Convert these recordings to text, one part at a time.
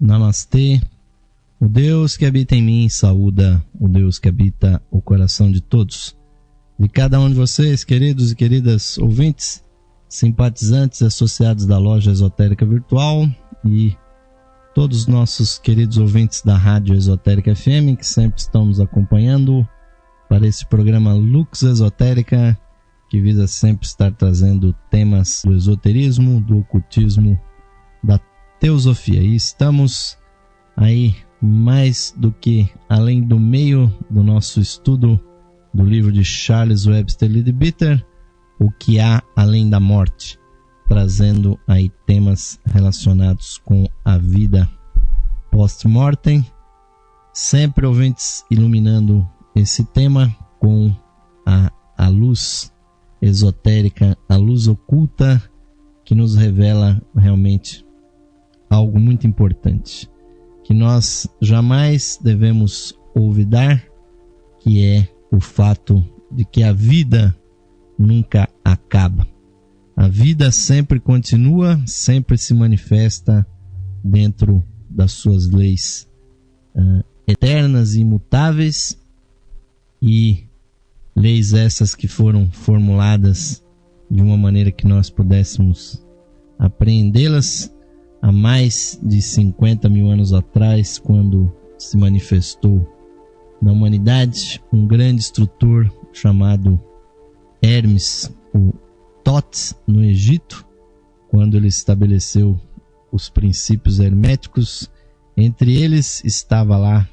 Namastê. O Deus que habita em mim saúda o Deus que habita o coração de todos. De cada um de vocês, queridos e queridas ouvintes, simpatizantes e associados da Loja Esotérica Virtual e todos os nossos queridos ouvintes da Rádio Esotérica FM que sempre estão nos acompanhando para esse programa Lux Esotérica, que visa sempre estar trazendo temas do esoterismo, do ocultismo, da teosofia. E estamos aí mais do que além do meio do nosso estudo do livro de Charles Webster Leadbeater, O que há além da morte, trazendo aí temas relacionados com a vida post-mortem, sempre ouvintes iluminando esse tema com a luz esotérica, a luz oculta que nos revela realmente algo muito importante, que nós jamais devemos olvidar, que é o fato de que a vida nunca acaba. A vida sempre continua, sempre se manifesta dentro das suas leis eternas e imutáveis, e leis essas que foram formuladas de uma maneira que nós pudéssemos apreendê-las há mais de 50 mil anos atrás, quando se manifestou na humanidade um grande instrutor chamado Hermes, o Thoth, no Egito, quando ele estabeleceu os princípios herméticos. Entre eles estava lá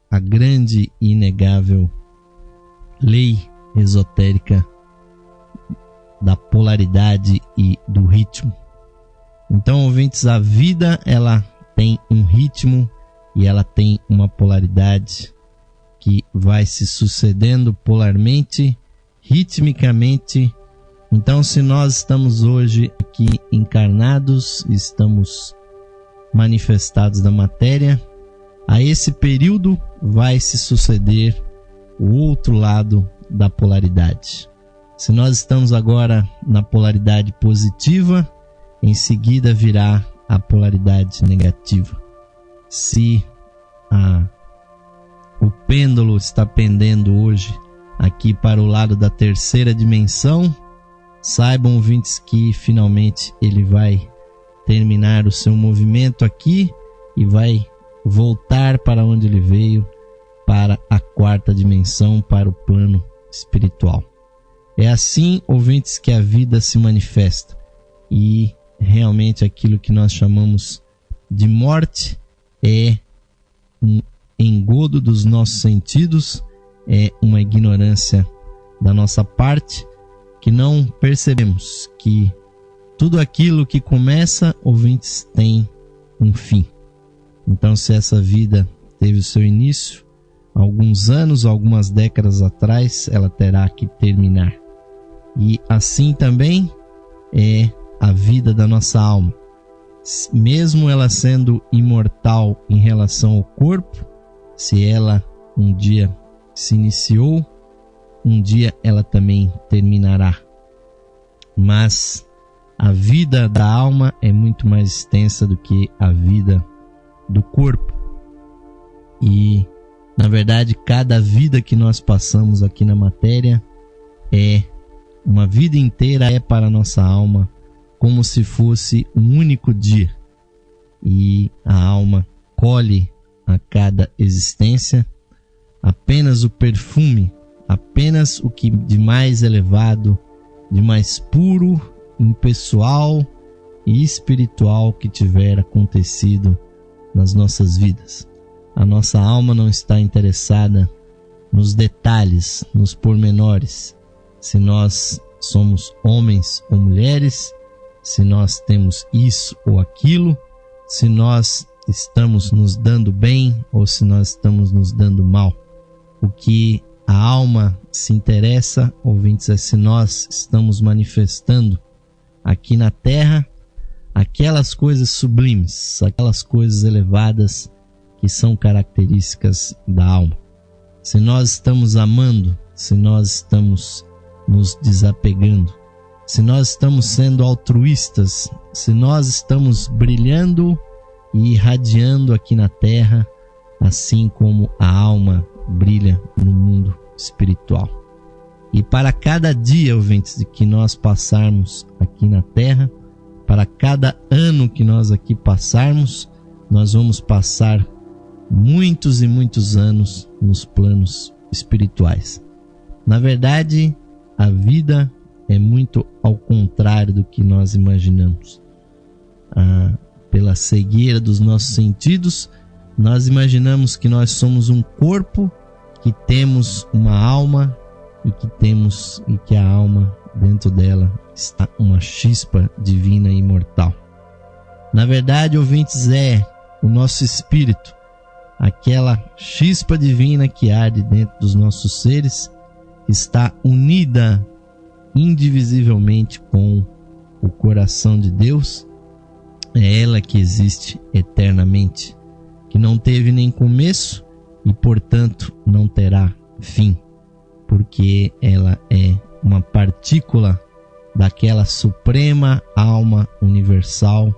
a grande e inegável lei esotérica da polaridade e do ritmo. Então, ouvintes, a vida ela tem um ritmo e ela tem uma polaridade que vai se sucedendo polarmente, ritmicamente. Então, se nós estamos hoje aqui encarnados, estamos manifestados da matéria, a esse período vai se suceder o outro lado da polaridade. Se nós estamos agora na polaridade positiva, em seguida virá a polaridade negativa. Se o pêndulo está pendendo hoje aqui para o lado da terceira dimensão, saibam, ouvintes, que finalmente ele vai terminar o seu movimento aqui e vai voltar para onde ele veio, para a quarta dimensão, para o plano espiritual. É assim, ouvintes, que a vida se manifesta, e realmente aquilo que nós chamamos de morte é um engodo dos nossos sentidos, é uma ignorância da nossa parte, que não percebemos que tudo aquilo que começa, ouvintes, tem um fim. Então, se essa vida teve o seu início há alguns anos, algumas décadas atrás, ela terá que terminar. E assim também é a vida da nossa alma. Mesmo ela sendo imortal em relação ao corpo, se ela um dia se iniciou, um dia ela também terminará. Mas a vida da alma é muito mais extensa do que a vida do corpo. E, na verdade, cada vida que nós passamos aqui na matéria é uma vida inteira, é para a nossa alma como se fosse um único dia. E a alma colhe a cada existência apenas o perfume, apenas o que de mais elevado, de mais puro, impessoal e espiritual que tiver acontecido nas nossas vidas. A nossa alma não está interessada nos detalhes, nos pormenores, se nós somos homens ou mulheres, se nós temos isso ou aquilo, se nós estamos nos dando bem ou se nós estamos nos dando mal. O que a alma se interessa, ouvintes, é se nós estamos manifestando aqui na Terra aquelas coisas sublimes, aquelas coisas elevadas que são características da alma. Se nós estamos amando, se nós estamos nos desapegando, se nós estamos sendo altruístas, se nós estamos brilhando e irradiando aqui na terra, assim como a alma brilha no mundo espiritual. E para cada dia, ouvintes, de que nós passarmos aqui na terra, para cada ano que nós aqui passarmos, nós vamos passar muitos e muitos anos nos planos espirituais. Na verdade, a vida é muito ao contrário do que nós imaginamos. Pela cegueira dos nossos sentidos, nós imaginamos que nós somos um corpo, que temos uma alma e que a alma, dentro dela, está uma chispa divina e imortal. Na verdade, ouvintes, é o nosso espírito, aquela chispa divina que arde dentro dos nossos seres, está unida indivisivelmente com o coração de Deus. É ela que existe eternamente, que não teve nem começo e, portanto, não terá fim, porque ela é uma partícula daquela suprema alma universal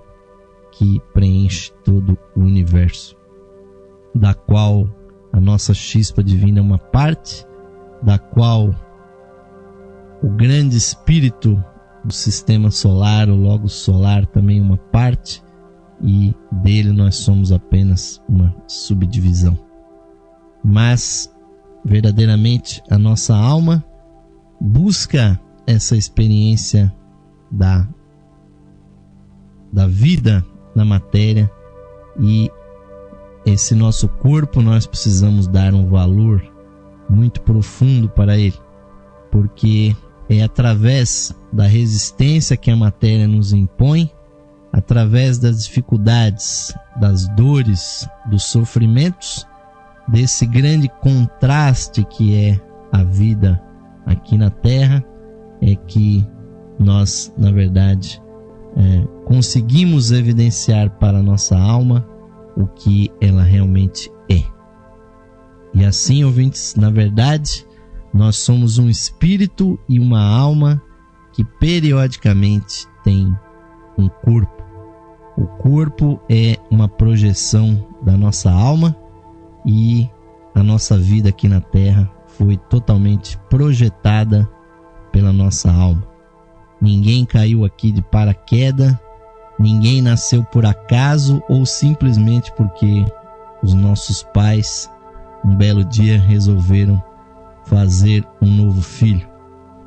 que preenche todo o universo, da qual a nossa chispa divina é uma parte, da qual o grande espírito do sistema solar, o Logos solar, também é uma parte, e dele nós somos apenas uma subdivisão. Mas verdadeiramente a nossa alma busca essa experiência da vida na matéria, e esse nosso corpo nós precisamos dar um valor muito profundo para ele, porque é através da resistência que a matéria nos impõe, através das dificuldades, das dores, dos sofrimentos, desse grande contraste que é a vida aqui na Terra, é que nós, na verdade, conseguimos evidenciar para a nossa alma o que ela realmente é. E assim, ouvintes, na verdade, nós somos um espírito e uma alma que periodicamente tem um corpo. O corpo é uma projeção da nossa alma, e a nossa vida aqui na Terra foi totalmente projetada pela nossa alma. Ninguém caiu aqui de paraquedas, ninguém nasceu por acaso ou simplesmente porque os nossos pais um belo dia resolveram fazer um novo filho,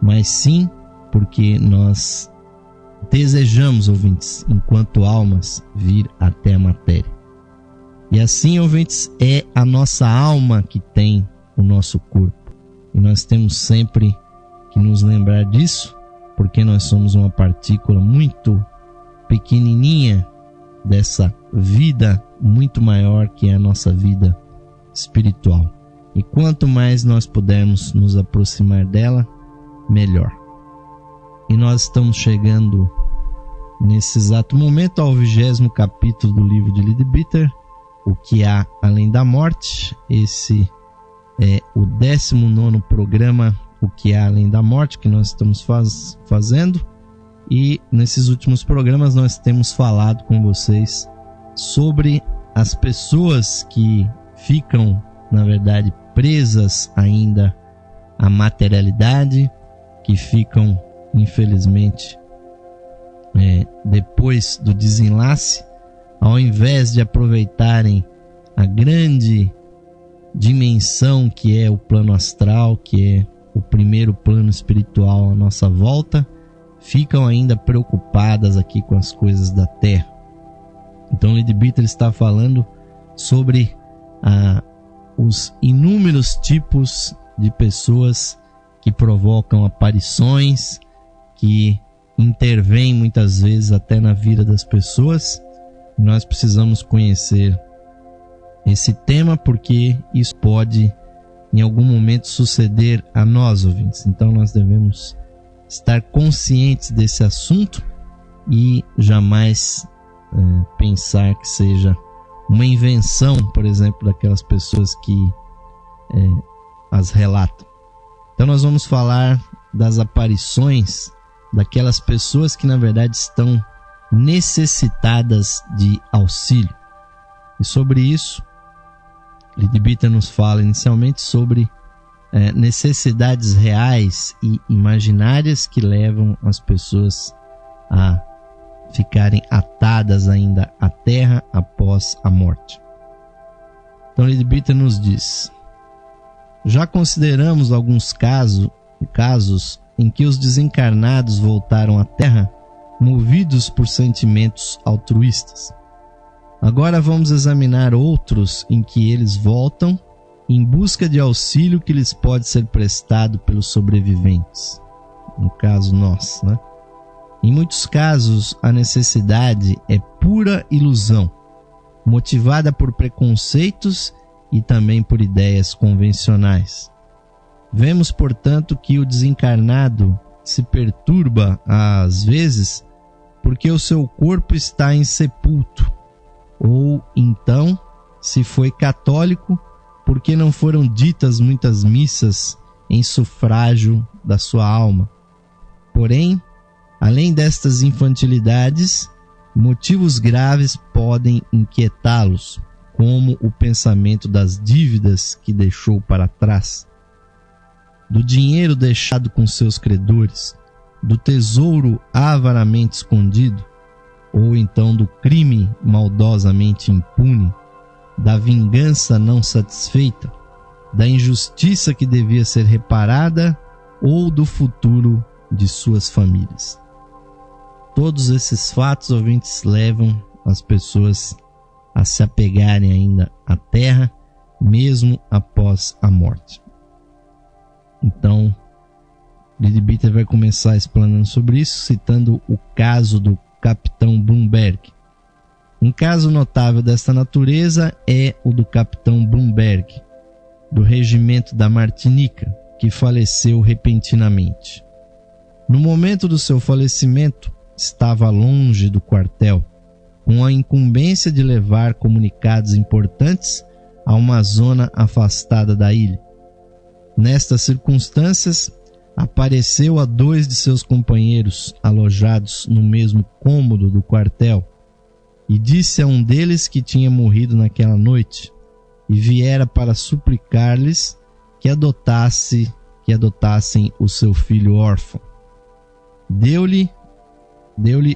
mas sim porque nós desejamos, ouvintes, enquanto almas, vir até a matéria. E assim, ouvintes, é a nossa alma que tem o nosso corpo, e nós temos sempre que nos lembrar disso, porque nós somos uma partícula muito pequenininha dessa vida muito maior que é a nossa vida espiritual. E quanto mais nós pudermos nos aproximar dela, melhor. E nós estamos chegando nesse exato momento ao 20º capítulo do livro de Leadbeater, O que há além da morte. Esse é o 19º programa, O que há além da morte, que nós estamos fazendo. E nesses últimos programas nós temos falado com vocês sobre as pessoas que ficam, na verdade, presas ainda à materialidade, que ficam, infelizmente, depois do desenlace, ao invés de aproveitarem a grande dimensão que é o plano astral, que é o primeiro plano espiritual à nossa volta, ficam ainda preocupadas aqui com as coisas da Terra. Então, Leadbeater está falando sobre os inúmeros tipos de pessoas que provocam aparições, que intervêm muitas vezes até na vida das pessoas. Nós precisamos conhecer esse tema, porque isso pode em algum momento suceder a nós, ouvintes. Então nós devemos estar conscientes desse assunto e jamais pensar que seja uma invenção, por exemplo, daquelas pessoas que as relatam. Então nós vamos falar das aparições daquelas pessoas que na verdade estão necessitadas de auxílio. E sobre isso, Leadbeater nos fala inicialmente sobre necessidades reais e imaginárias que levam as pessoas a ficarem atadas ainda à terra após a morte. Então Leadbeater nos diz: já consideramos alguns casos em que os desencarnados voltaram à terra movidos por sentimentos altruístas. Agora vamos examinar outros em que eles voltam em busca de auxílio que lhes pode ser prestado pelos sobreviventes. No caso nós, né? Em muitos casos, a necessidade é pura ilusão, motivada por preconceitos e também por ideias convencionais. Vemos, portanto, que o desencarnado se perturba, às vezes, porque o seu corpo está insepulto, ou então, se foi católico, porque não foram ditas muitas missas em sufrágio da sua alma. Porém, além destas infantilidades, motivos graves podem inquietá-los, como o pensamento das dívidas que deixou para trás, do dinheiro deixado com seus credores, do tesouro avaramente escondido, ou então do crime maldosamente impune, da vingança não satisfeita, da injustiça que devia ser reparada ou do futuro de suas famílias. Todos esses fatos, ouvintes, levam as pessoas a se apegarem ainda à terra, mesmo após a morte. Então, Leadbeater vai começar explanando sobre isso, citando o caso do capitão Bloomberg. Um caso notável desta natureza é o do capitão Bloomberg, do regimento da Martinica, que faleceu repentinamente. No momento do seu falecimento, estava longe do quartel, com a incumbência de levar comunicados importantes a uma zona afastada da ilha. Nestas circunstâncias, apareceu a 2 de seus companheiros alojados no mesmo cômodo do quartel e disse a um deles que tinha morrido naquela noite e viera para suplicar-lhes que adotassem o seu filho órfão. Deu-lhe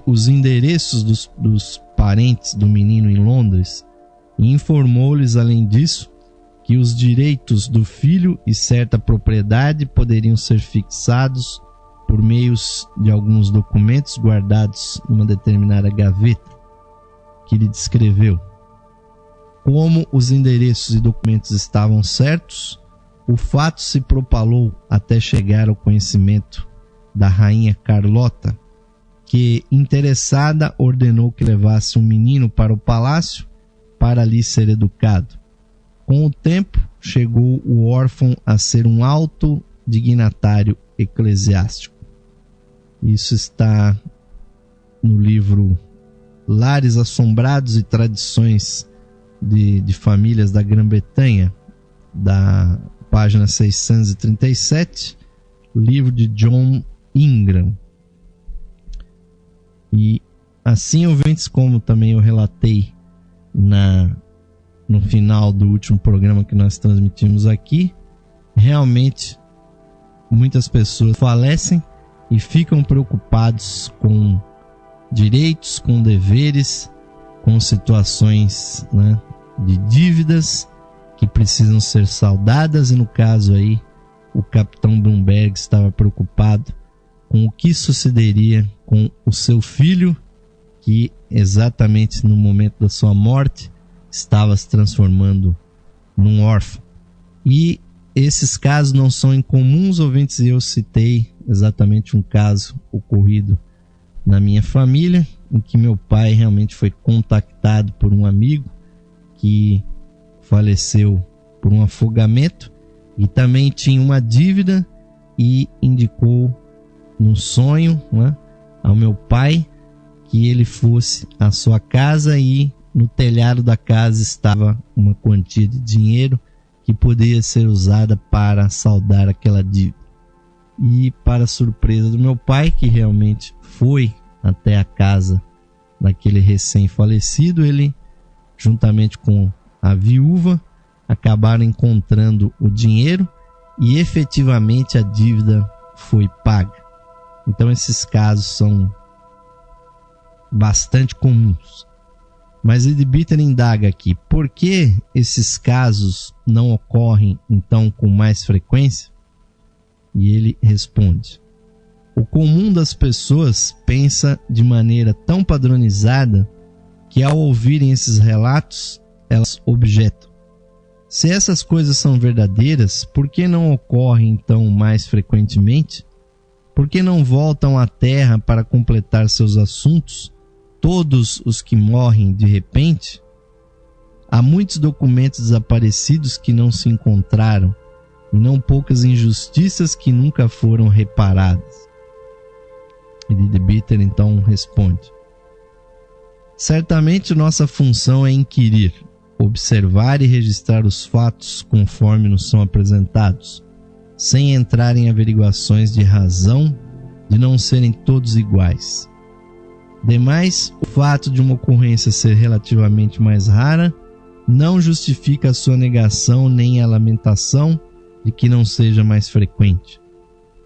os endereços dos parentes do menino em Londres e informou-lhes, além disso, que os direitos do filho e certa propriedade poderiam ser fixados por meios de alguns documentos guardados numa determinada gaveta que lhe descreveu. Como os endereços e documentos estavam certos, o fato se propalou até chegar ao conhecimento da rainha Carlota, que, interessada, ordenou que levasse um menino para o palácio para ali ser educado. Com o tempo, chegou o órfão a ser um alto dignatário eclesiástico. Isso está no livro Lares Assombrados e Tradições de Famílias da Grã-Bretanha, da página 637, livro de John Ingram. E assim, ouvintes, como também eu relatei no final do último programa que nós transmitimos aqui, realmente muitas pessoas falecem e ficam preocupados com direitos, com deveres, com situações, né, de dívidas que precisam ser saldadas, e no caso aí o capitão Bloomberg estava preocupado com o que sucederia com o seu filho, que exatamente no momento da sua morte estava se transformando num órfão. E esses casos não são incomuns, ouvintes, e eu citei exatamente um caso ocorrido na minha família, em que meu pai realmente foi contactado por um amigo que faleceu por um afogamento e também tinha uma dívida, e indicou num sonho, né, ao meu pai que ele fosse à sua casa, e no telhado da casa estava uma quantia de dinheiro que poderia ser usada para saldar aquela dívida. E, para surpresa do meu pai, que realmente foi até a casa daquele recém-falecido, ele juntamente com a viúva, acabaram encontrando o dinheiro e efetivamente a dívida foi paga. Então esses casos são bastante comuns. Mas Leadbeater indaga aqui, por que esses casos não ocorrem então com mais frequência? E ele responde: o comum das pessoas pensa de maneira tão padronizada que ao ouvirem esses relatos, elas objetam. Se essas coisas são verdadeiras, por que não ocorrem então mais frequentemente? Por que não voltam à terra para completar seus assuntos todos os que morrem de repente? Há muitos documentos desaparecidos que não se encontraram, e não poucas injustiças que nunca foram reparadas. E Leadbeater então responde: certamente nossa função é inquirir, observar e registrar os fatos conforme nos são apresentados, sem entrar em averiguações de razão de não serem todos iguais. Demais, o fato de uma ocorrência ser relativamente mais rara não justifica a sua negação nem a lamentação de que não seja mais frequente.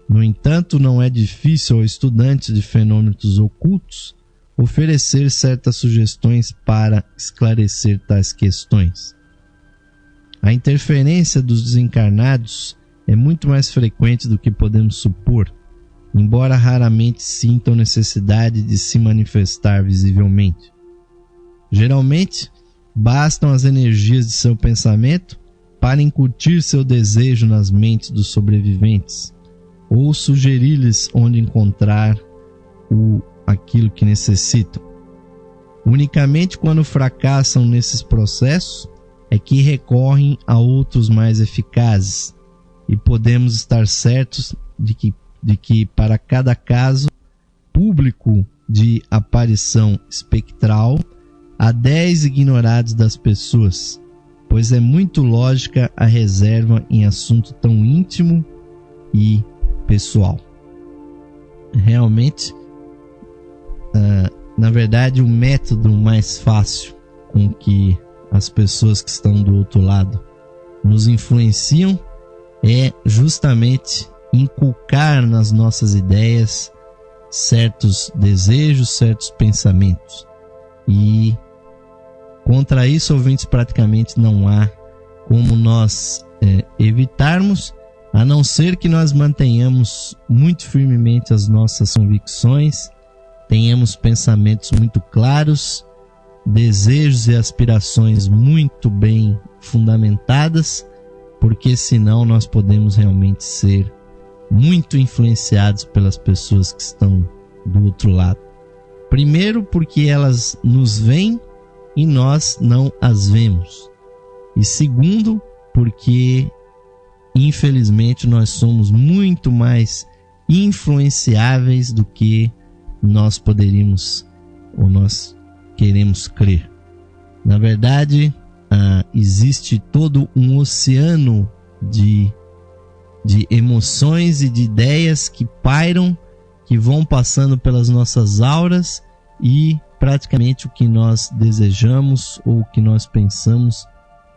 No entanto, não é difícil ao estudante de fenômenos ocultos oferecer certas sugestões para esclarecer tais questões. A interferência dos desencarnados é muito mais frequente do que podemos supor, embora raramente sintam necessidade de se manifestar visivelmente. Geralmente, bastam as energias de seu pensamento para incutir seu desejo nas mentes dos sobreviventes, ou sugerir-lhes onde encontrar aquilo que necessitam. Unicamente quando fracassam nesses processos é que recorrem a outros mais eficazes, e podemos estar certos de que para cada caso público de aparição espectral há 10 ignorados das pessoas, pois é muito lógica a reserva em assunto tão íntimo e pessoal. Realmente, na verdade, o método mais fácil com que as pessoas que estão do outro lado nos influenciam é justamente inculcar nas nossas ideias certos desejos, certos pensamentos. E contra isso, ouvintes, praticamente não há como nós evitarmos, a não ser que nós mantenhamos muito firmemente as nossas convicções, tenhamos pensamentos muito claros, desejos e aspirações muito bem fundamentadas, porque senão nós podemos realmente ser muito influenciados pelas pessoas que estão do outro lado. Primeiro, porque elas nos veem e nós não as vemos. E segundo, porque infelizmente nós somos muito mais influenciáveis do que nós poderíamos ou nós queremos crer. Na verdade, existe todo um oceano de emoções e de ideias que pairam, que vão passando pelas nossas auras, e praticamente o que nós desejamos ou o que nós pensamos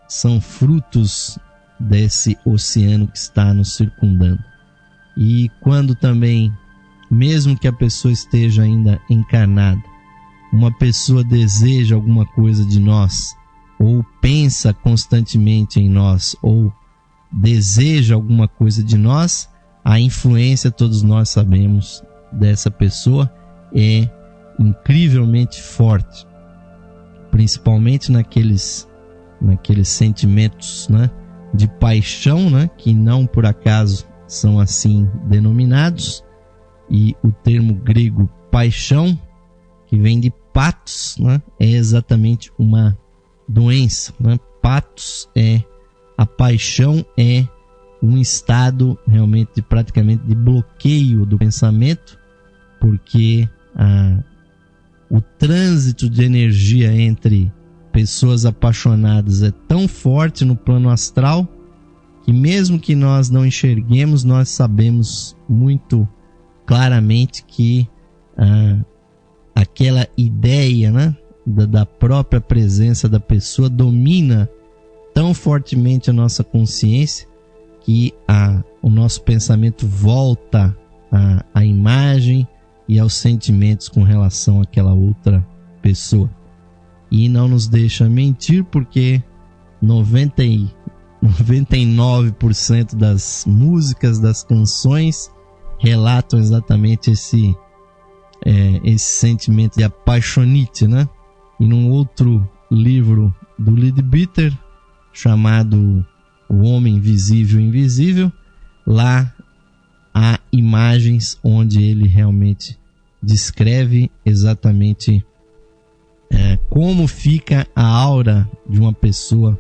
são frutos desse oceano que está nos circundando. E quando também, mesmo que a pessoa esteja ainda encarnada, uma pessoa deseja alguma coisa de nós, ou pensa constantemente em nós, ou deseja alguma coisa de nós, a influência, todos nós sabemos, dessa pessoa é incrivelmente forte, principalmente naqueles sentimentos, né, de paixão, né, que não por acaso são assim denominados. E o termo grego paixão, que vem de patos, né, é exatamente uma doença, né? Patos a paixão é um estado realmente praticamente de bloqueio do pensamento, porque o trânsito de energia entre pessoas apaixonadas é tão forte no plano astral que mesmo que nós não enxerguemos, nós sabemos muito claramente que aquela ideia, né, da própria presença da pessoa domina tão fortemente a nossa consciência que o nosso pensamento volta à imagem e aos sentimentos com relação àquela outra pessoa. E não nos deixa mentir, porque 99% das músicas, das canções relatam exatamente esse sentimento de apaixonite, né? E num outro livro do Leadbeater, chamado O Homem Visível e Invisível, lá há imagens onde ele realmente descreve exatamente como fica a aura de uma pessoa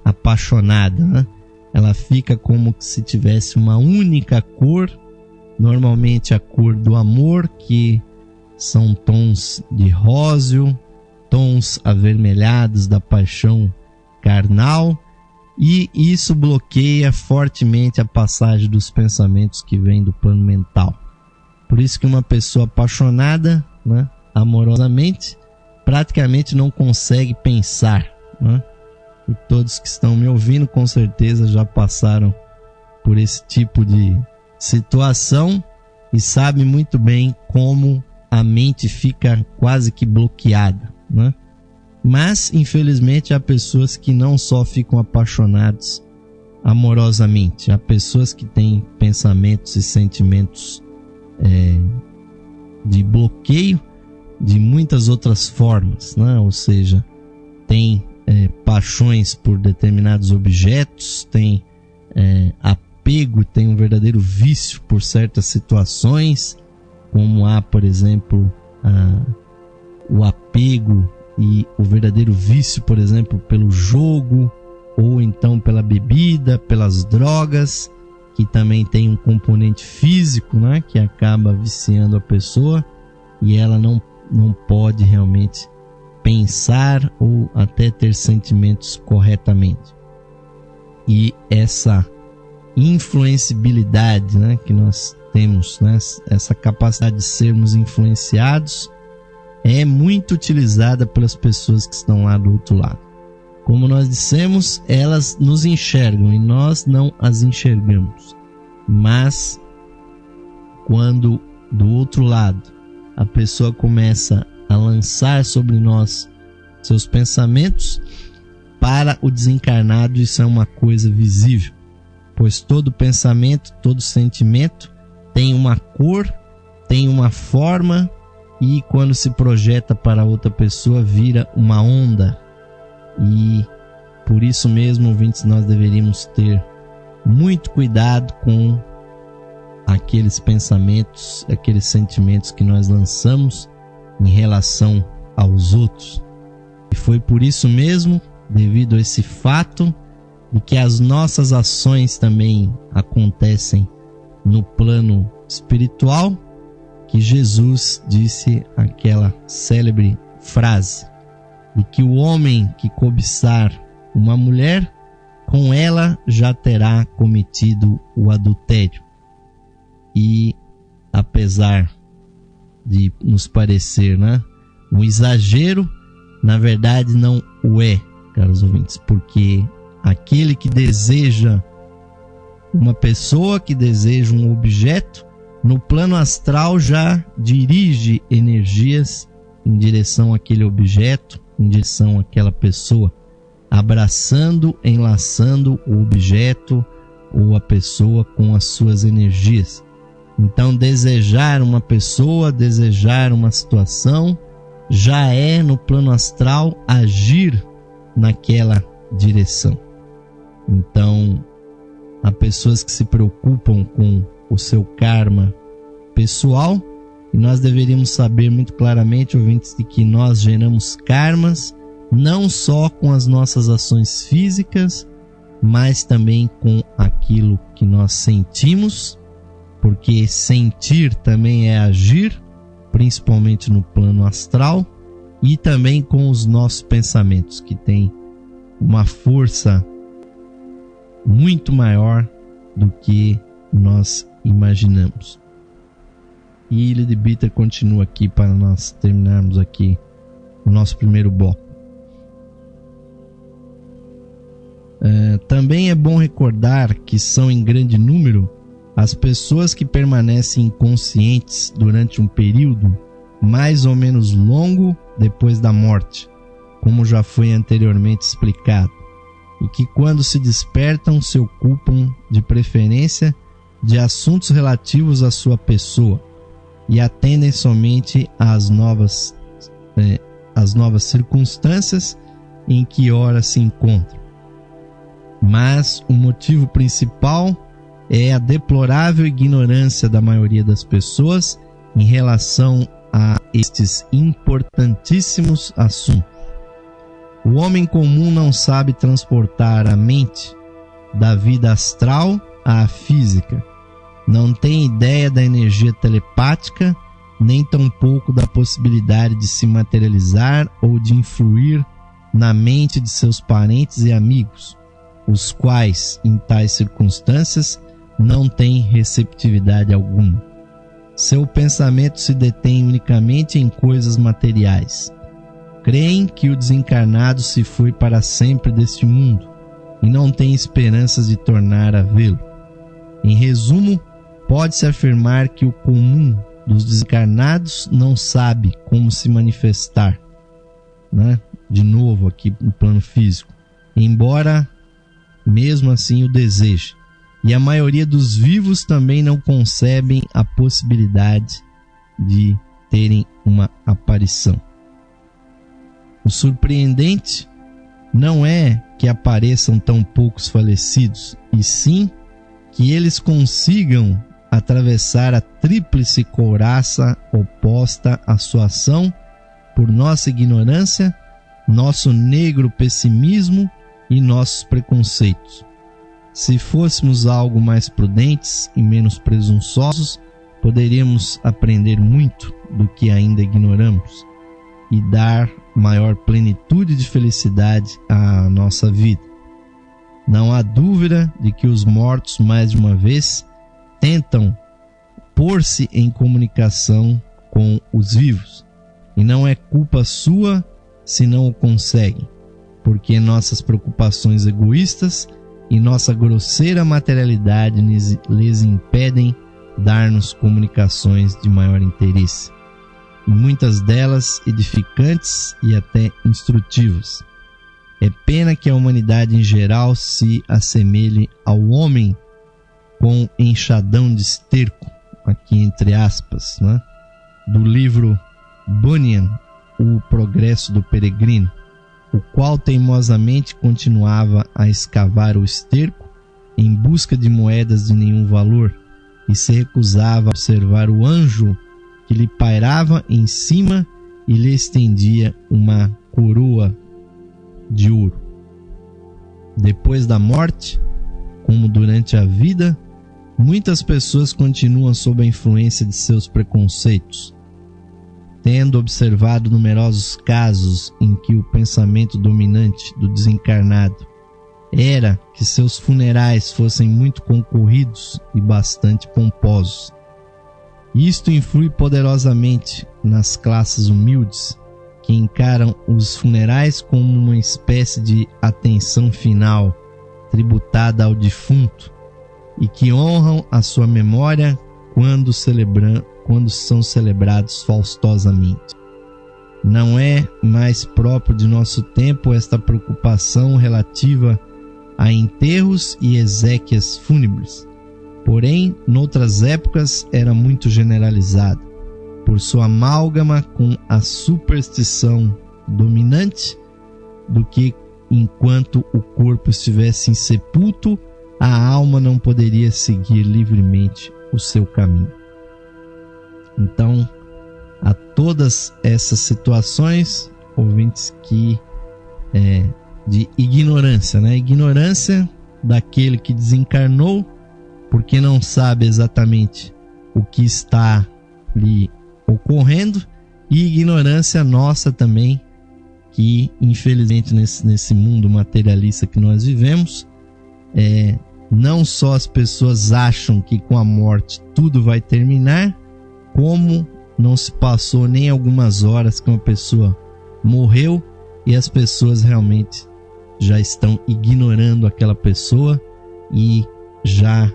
apaixonada, né? Ela fica como se tivesse uma única cor, normalmente a cor do amor, que são tons de róseo, tons avermelhados da paixão carnal, e isso bloqueia fortemente a passagem dos pensamentos que vêm do plano mental. Por isso que uma pessoa apaixonada, né, amorosamente, praticamente não consegue pensar, né? E todos que estão me ouvindo com certeza já passaram por esse tipo de situação e sabem muito bem como a mente fica quase que bloqueada, né? Mas, infelizmente, há pessoas que não só ficam apaixonados amorosamente, há pessoas que têm pensamentos e sentimentos de bloqueio de muitas outras formas, né? Ou seja, tem paixões por determinados objetos, tem apego, tem um verdadeiro vício por certas situações, como há, por exemplo, o apego e o verdadeiro vício, por exemplo, pelo jogo, ou então pela bebida, pelas drogas, que também tem um componente físico, né, que acaba viciando a pessoa e ela não pode realmente pensar ou até ter sentimentos corretamente. E essa influencibilidade, né, que nós temos, né, essa capacidade de sermos influenciados, é muito utilizada pelas pessoas que estão lá do outro lado. Como nós dissemos, elas nos enxergam e nós não as enxergamos. Mas quando do outro lado a pessoa começa a lançar sobre nós seus pensamentos, para o desencarnado isso é uma coisa visível, pois todo pensamento, todo sentimento tem uma cor, tem uma forma, e quando se projeta para outra pessoa vira uma onda. E por isso mesmo, ouvintes, nós deveríamos ter muito cuidado com aqueles pensamentos, aqueles sentimentos que nós lançamos em relação aos outros. E foi por isso mesmo, devido a esse fato de que as nossas ações também acontecem no plano espiritual, que Jesus disse aquela célebre frase de que o homem que cobiçar uma mulher, com ela já terá cometido o adultério. E apesar de nos parecer, né, um exagero, na verdade não o é, caros ouvintes, porque aquele que deseja uma pessoa, que deseja um objeto, no plano astral já dirige energias em direção àquele objeto, em direção àquela pessoa, abraçando, enlaçando o objeto ou a pessoa com as suas energias. Então, desejar uma pessoa, desejar uma situação, já é no plano astral agir naquela direção. Então, há pessoas que se preocupam com o seu karma pessoal, e nós deveríamos saber muito claramente, ouvintes, de que nós geramos karmas não só com as nossas ações físicas, mas também com aquilo que nós sentimos, porque sentir também é agir, principalmente no plano astral, e também com os nossos pensamentos, que tem uma força muito maior do que nós imaginamos. E Leadbeater continua aqui para nós terminarmos aqui o nosso primeiro bloco. Também é bom recordar que são em grande número as pessoas que permanecem inconscientes durante um período mais ou menos longo depois da morte, como já foi anteriormente explicado, e que quando se despertam se ocupam de preferência de assuntos relativos à sua pessoa e atendem somente às novas circunstâncias em que ora se encontram. Mas o motivo principal é a deplorável ignorância da maioria das pessoas em relação a estes importantíssimos assuntos. O homem comum não sabe transportar a mente da vida astral à física, não tem ideia da energia telepática, nem tampouco da possibilidade de se materializar ou de influir na mente de seus parentes e amigos, os quais, em tais circunstâncias, não têm receptividade alguma. Seu pensamento se detém unicamente em coisas materiais. Creem que o desencarnado se foi para sempre deste mundo e não tem esperanças de tornar a vê-lo. Em resumo, pode-se afirmar que o comum dos desencarnados não sabe como se manifestar, né? De novo aqui no plano físico, embora mesmo assim o deseje. E a maioria dos vivos também não concebem a possibilidade de terem uma aparição. O surpreendente não é que apareçam tão poucos falecidos, e sim que eles consigam atravessar a tríplice couraça oposta à sua ação por nossa ignorância, nosso negro pessimismo e nossos preconceitos. Se fôssemos algo mais prudentes e menos presunçosos, poderíamos aprender muito do que ainda ignoramos e dar maior plenitude de felicidade à nossa vida. Não há dúvida de que os mortos, mais de uma vez, tentam pôr-se em comunicação com os vivos, e não é culpa sua se não o conseguem, porque nossas preocupações egoístas e nossa grosseira materialidade lhes impedem dar-nos comunicações de maior interesse, e muitas delas edificantes e até instrutivas. É pena que a humanidade em geral se assemelhe ao homem com enxadão de esterco, aqui entre aspas, né? Do livro Bunyan, O Progresso do Peregrino, o qual teimosamente continuava a escavar o esterco em busca de moedas de nenhum valor e se recusava a observar o anjo que lhe pairava em cima e lhe estendia uma coroa de ouro. Depois da morte, como durante a vida, muitas pessoas continuam sob a influência de seus preconceitos, tendo observado numerosos casos em que o pensamento dominante do desencarnado era que seus funerais fossem muito concorridos e bastante pomposos. Isto influi poderosamente nas classes humildes, que encaram os funerais como uma espécie de atenção final tributada ao defunto e que honram a sua memória quando são celebrados faustosamente. Não é mais próprio de nosso tempo esta preocupação relativa a enterros e exéquias fúnebres, porém, noutras épocas era muito generalizado, por sua amálgama com a superstição dominante do que, enquanto o corpo estivesse insepulto, a alma não poderia seguir livremente o seu caminho. Então, a todas essas situações, ouvintes, que de ignorância, né? Ignorância daquele que desencarnou, porque não sabe exatamente o que está lhe ocorrendo, e ignorância nossa também, que infelizmente nesse mundo materialista que nós vivemos, não só as pessoas acham que com a morte tudo vai terminar, como não se passou nem algumas horas que uma pessoa morreu e as pessoas realmente já estão ignorando aquela pessoa e já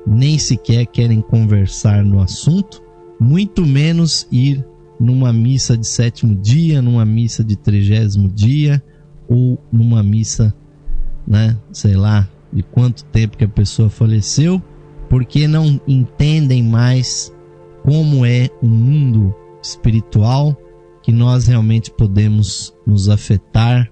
nem sequer querem conversar no assunto, muito menos ir numa missa de 7º dia, numa missa de 30º dia ou numa missa, né, sei lá, de quanto tempo que a pessoa faleceu, porque não entendem mais como é o mundo espiritual, que nós realmente podemos nos afetar,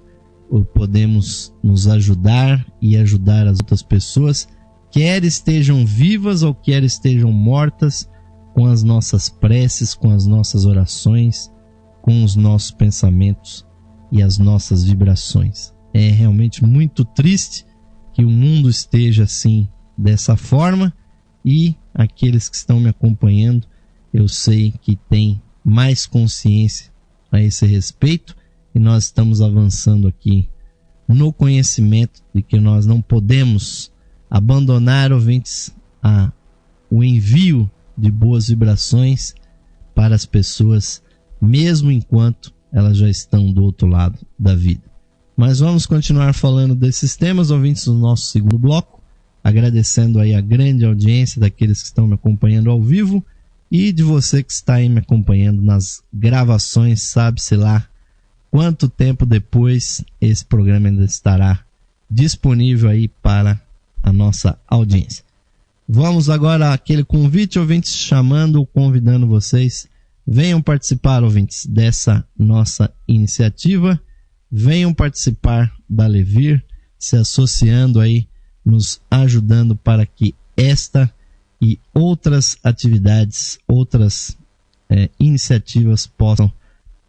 ou podemos nos ajudar e ajudar as outras pessoas, quer estejam vivas ou quer estejam mortas, com as nossas preces, com as nossas orações, com os nossos pensamentos e as nossas vibrações. É realmente muito triste que o mundo esteja assim, dessa forma, e aqueles que estão me acompanhando, eu sei que têm mais consciência a esse respeito, e nós estamos avançando aqui no conhecimento de que nós não podemos abandonar, ouvintes, o envio de boas vibrações para as pessoas, mesmo enquanto elas já estão do outro lado da vida. Mas vamos continuar falando desses temas, ouvintes, no nosso segundo bloco, agradecendo aí a grande audiência daqueles que estão me acompanhando ao vivo e de você que está aí me acompanhando nas gravações, sabe-se lá quanto tempo depois esse programa ainda estará disponível aí para a nossa audiência. Vamos agora àquele convite, ouvintes, chamando, convidando vocês. Venham participar, ouvintes, dessa nossa iniciativa. Venham participar da Levir, se associando aí, nos ajudando para que esta e outras atividades, outras iniciativas possam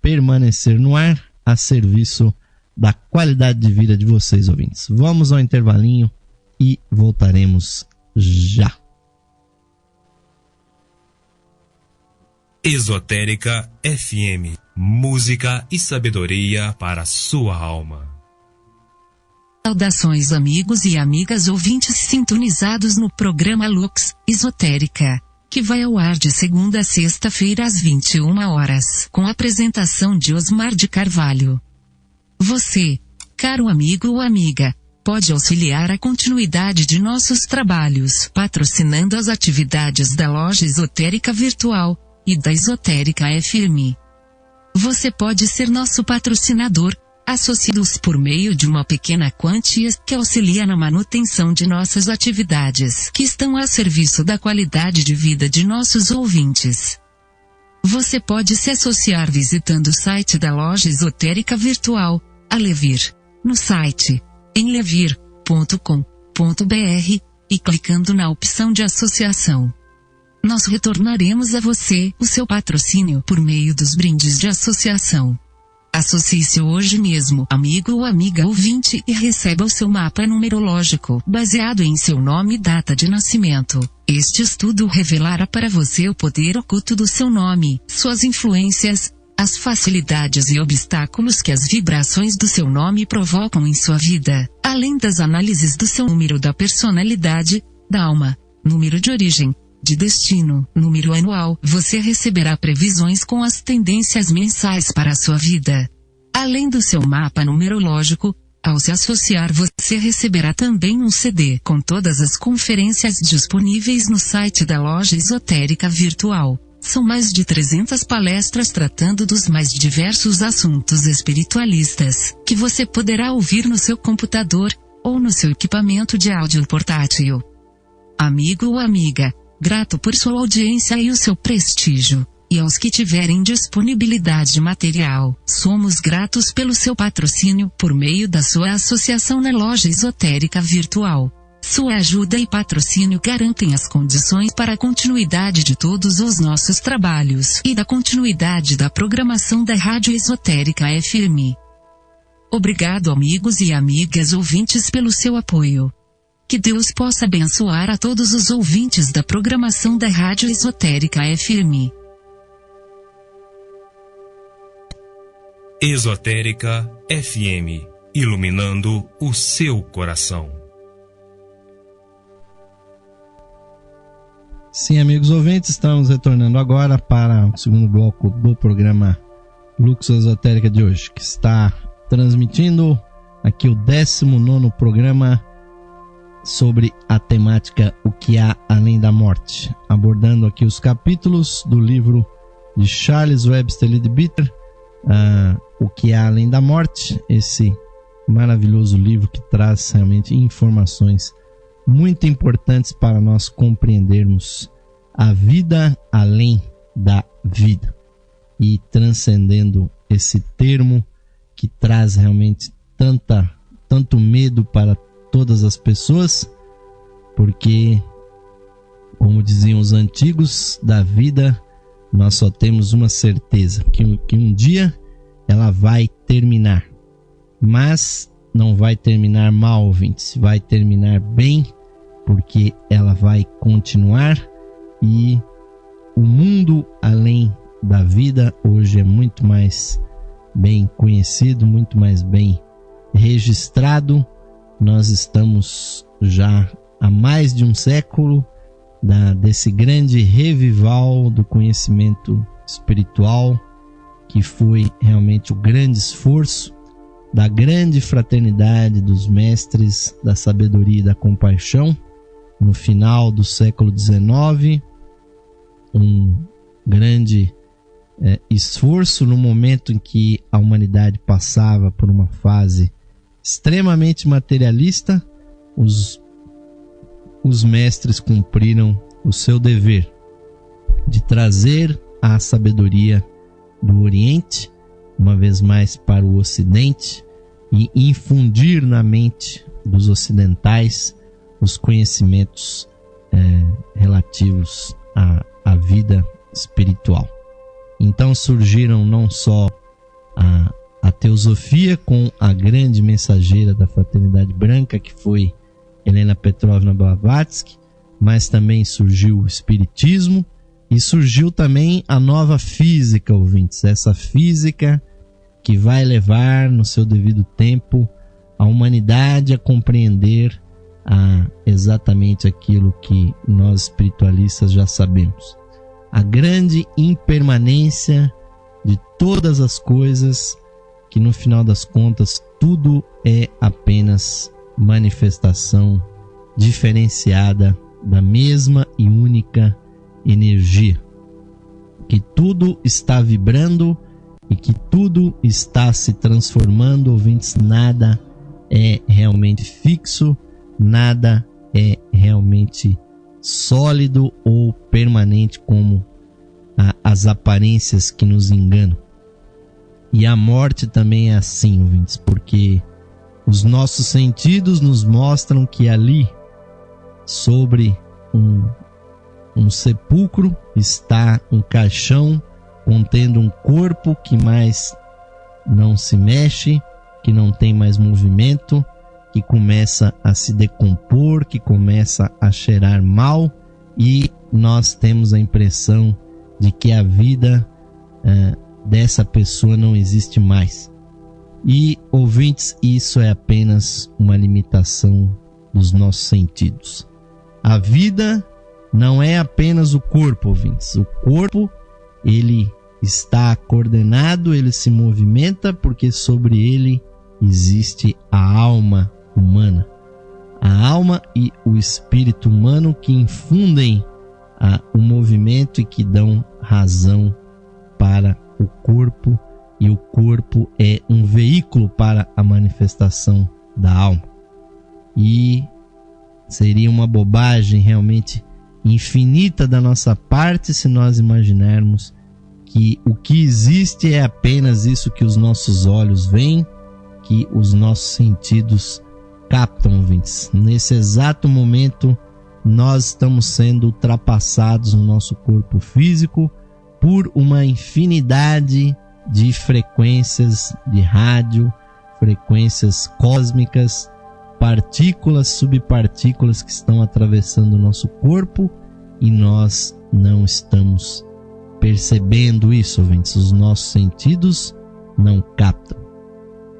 permanecer no ar a serviço da qualidade de vida de vocês, ouvintes. Vamos ao intervalinho e voltaremos já. Esotérica FM, música e sabedoria para a sua alma. Saudações, amigos e amigas ouvintes sintonizados no programa Lux Esotérica, que vai ao ar de segunda a sexta-feira às 21 horas, com a apresentação de Osmar de Carvalho. Você, caro amigo ou amiga, pode auxiliar a continuidade de nossos trabalhos, patrocinando as atividades da Loja Esotérica Virtual e da Esotérica FM. Você pode ser nosso patrocinador, associados por meio de uma pequena quantia que auxilia na manutenção de nossas atividades, que estão a serviço da qualidade de vida de nossos ouvintes. Você pode se associar visitando o site da Loja Esotérica Virtual, a Levir, no site em levir.com.br e clicando na opção de associação. Nós retornaremos a você o seu patrocínio por meio dos brindes de associação. Associe-se hoje mesmo, amigo ou amiga ouvinte, e receba o seu mapa numerológico, baseado em seu nome e data de nascimento. Este estudo revelará para você o poder oculto do seu nome, suas influências, as facilidades e obstáculos que as vibrações do seu nome provocam em sua vida, além das análises do seu número da personalidade, da alma, número de origem, de destino, número anual. Você receberá previsões com as tendências mensais para a sua vida. Além do seu mapa numerológico, ao se associar você receberá também um CD com todas as conferências disponíveis no site da Loja Esotérica Virtual. São mais de 300 palestras tratando dos mais diversos assuntos espiritualistas, que você poderá ouvir no seu computador, ou no seu equipamento de áudio portátil. Amigo ou amiga, grato por sua audiência e o seu prestígio, e aos que tiverem disponibilidade material, somos gratos pelo seu patrocínio por meio da sua associação na Loja Esotérica Virtual. Sua ajuda e patrocínio garantem as condições para a continuidade de todos os nossos trabalhos e da continuidade da programação da Rádio Esotérica FM. Obrigado, amigos e amigas ouvintes, pelo seu apoio. Que Deus possa abençoar a todos os ouvintes da programação da Rádio Esotérica FM. Esotérica FM, iluminando o seu coração. Sim, amigos ouvintes, estamos retornando agora para o segundo bloco do programa Lux Esotérica de hoje, que está transmitindo aqui o 19º programa sobre a temática O que há além da morte, abordando aqui os capítulos do livro de Charles Webster Leadbeater, O que há além da morte, esse maravilhoso livro que traz realmente informações muito importantes para nós compreendermos a vida além da vida e transcendendo esse termo que traz realmente tanto medo para todas as pessoas, porque, como diziam os antigos, da vida nós só temos uma certeza, que um dia ela vai terminar, mas não vai terminar mal, ouvintes, vai terminar bem, porque ela vai continuar. E o mundo além da vida hoje é muito mais bem conhecido, muito mais bem registrado. Nós estamos já há mais de um século desse grande revival do conhecimento espiritual, que foi realmente o grande esforço da grande fraternidade dos mestres da sabedoria e da compaixão no final do século XIX, um grande esforço no momento em que a humanidade passava por uma fase extremamente materialista. Os mestres cumpriram o seu dever de trazer a sabedoria do Oriente, uma vez mais para o Ocidente, e infundir na mente dos ocidentais os conhecimentos relativos à vida espiritual. Então surgiram não só a teosofia com a grande mensageira da fraternidade branca, que foi Helena Petrovna Blavatsky, mas também surgiu o espiritismo e surgiu também a nova física, ouvintes, essa física que vai levar no seu devido tempo a humanidade a compreender exatamente aquilo que nós espiritualistas já sabemos: a grande impermanência de todas as coisas, que no final das contas tudo é apenas manifestação diferenciada da mesma e única energia, que tudo está vibrando e que tudo está se transformando, ouvintes. Nada é realmente fixo, nada é realmente sólido ou permanente como as aparências que nos enganam. E a morte também é assim, ouvintes, porque os nossos sentidos nos mostram que ali, sobre um sepulcro, está um caixão contendo um corpo que mais não se mexe, que não tem mais movimento, que começa a se decompor, que começa a cheirar mal, e nós temos a impressão de que a vida dessa pessoa não existe mais. E, ouvintes, isso é apenas uma limitação dos nossos sentidos. A vida não é apenas o corpo, ouvintes. O corpo, ele está coordenado, ele se movimenta porque sobre ele existe a alma humana. A alma e o espírito humano que infundem o movimento e que dão razão para o corpo, e o corpo é um veículo para a manifestação da alma. E seria uma bobagem realmente infinita da nossa parte se nós imaginarmos que o que existe é apenas isso que os nossos olhos veem, que os nossos sentidos captam, ouvintes. Nesse exato momento, nós estamos sendo ultrapassados no nosso corpo físico por uma infinidade de frequências de rádio, frequências cósmicas, partículas, subpartículas que estão atravessando o nosso corpo, e nós não estamos percebendo isso, ouvintes. Os nossos sentidos não captam.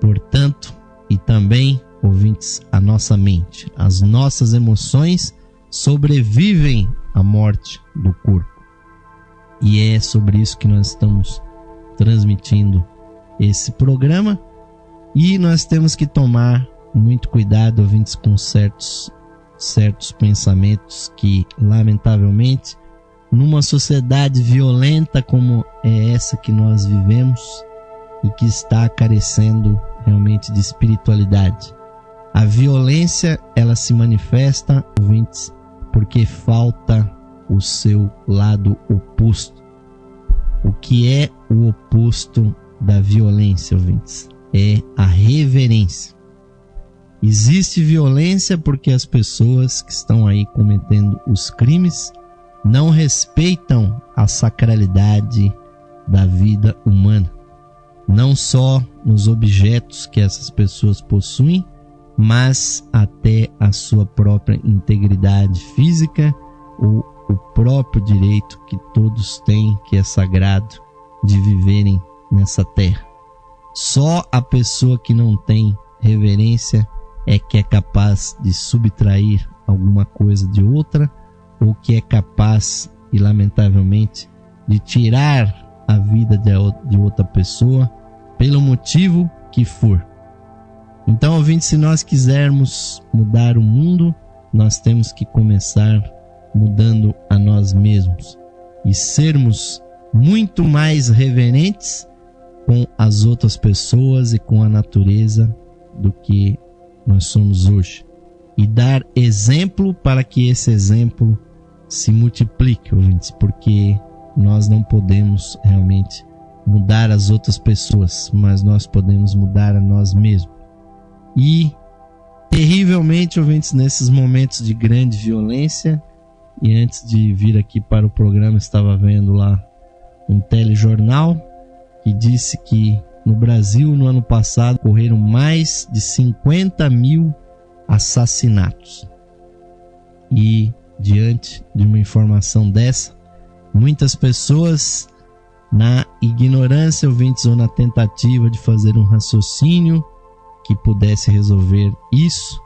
Portanto, e também, ouvintes, a nossa mente, as nossas emoções sobrevivem à morte do corpo. E é sobre isso que nós estamos transmitindo esse programa. E nós temos que tomar muito cuidado, ouvintes, com certos pensamentos que, lamentavelmente, numa sociedade violenta como é essa que nós vivemos e que está carecendo realmente de espiritualidade. A violência, ela se manifesta, ouvintes, porque falta o seu lado oposto. O que é o oposto da violência, ouvintes? É a reverência. Existe violência porque as pessoas que estão aí cometendo os crimes não respeitam a sacralidade da vida humana. Não só nos objetos que essas pessoas possuem, mas até a sua própria integridade física ou o próprio direito que todos têm, que é sagrado, de viverem nessa terra. Só a pessoa que não tem reverência é que é capaz de subtrair alguma coisa de outra, ou que é capaz, e lamentavelmente, de tirar a vida de outra pessoa, pelo motivo que for. Então, ouvinte, se nós quisermos mudar o mundo, nós temos que começar mudando a nós mesmos e sermos muito mais reverentes com as outras pessoas e com a natureza do que nós somos hoje. E dar exemplo para que esse exemplo se multiplique, ouvintes, porque nós não podemos realmente mudar as outras pessoas, mas nós podemos mudar a nós mesmos. E, terrivelmente, ouvintes, nesses momentos de grande violência, e antes de vir aqui para o programa, estava vendo lá um telejornal que disse que no Brasil, no ano passado, ocorreram mais de 50 mil assassinatos. E, diante de uma informação dessa, muitas pessoas, na ignorância, ouvintes, ou na tentativa de fazer um raciocínio que pudesse resolver isso,